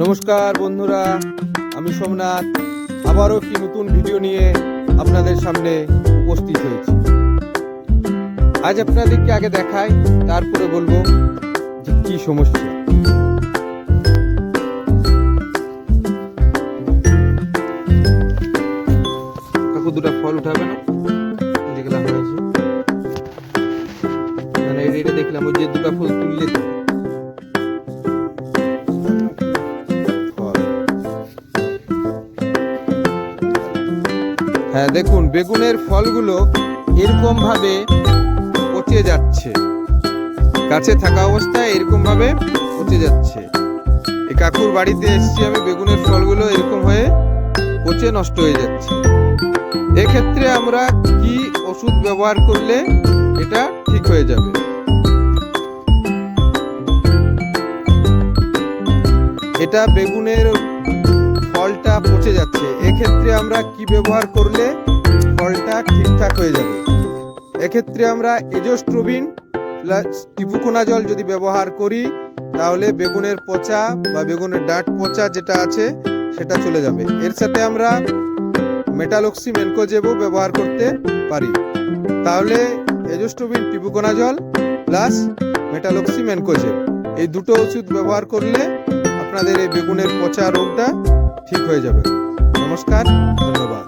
নমস্কার বন্ধুরা, আমি সোমনাথ আবারও একটি নতুন ভিডিও নিয়ে আপনাদের সামনে উপস্থিত হয়েছি। আজ আপনাদেরকে আগে দেখাই, তারপরে বলবো যে কি সমস্যা। কাকু দুটা ফল উঠাবে না, যেগুলা হয়েছে মানে এটা দেখলাম, ওই যে দুটা ফুল তুললে হ্যাঁ দেখুন, বেগুনের ফলগুলো এরকম ভাবে পচে যাচ্ছে, গাছে থাকা অবস্থায় এরকম ভাবে পচে যাচ্ছে। এই কাকুর বাড়িতে এসেছি আমি, বেগুনের ফলগুলো এরকম হয়ে পচে নষ্ট হয়ে যাচ্ছে। এক্ষেত্রে আমরা কি ওষুধ ব্যবহার করলে এটা ঠিক হয়ে যাবে? এটা বেগুনের ফলটা পচে যাচ্ছে, এক্ষেত্রে আমরা কি ব্যবহার করলে ফলটা ঠিকঠাক হয়ে যাবে? এক্ষেত্রে আমরা এজোস্ট্রোবিন প্লাস টিপুকোনাজল যদি ব্যবহার করি, তাহলে বেগুনের পচা বা বেগুনের ডাঁট পচা যেটা আছে সেটা চলে যাবে। এর সাথে আমরা মেটালক্সি ম্যানকোজেবও ব্যবহার করতে পারি। তাহলে এজোস্ট্রোবিন টিপুকোনাজল প্লাস মেটালক্সি ম্যানকোজেব, এই দুটো ওষুধ ব্যবহার করলে আপনাদের এই বেগুনের পচা রোগটা ঠিক হয়ে যাবে। নমস্কার, ধন্যবাদ।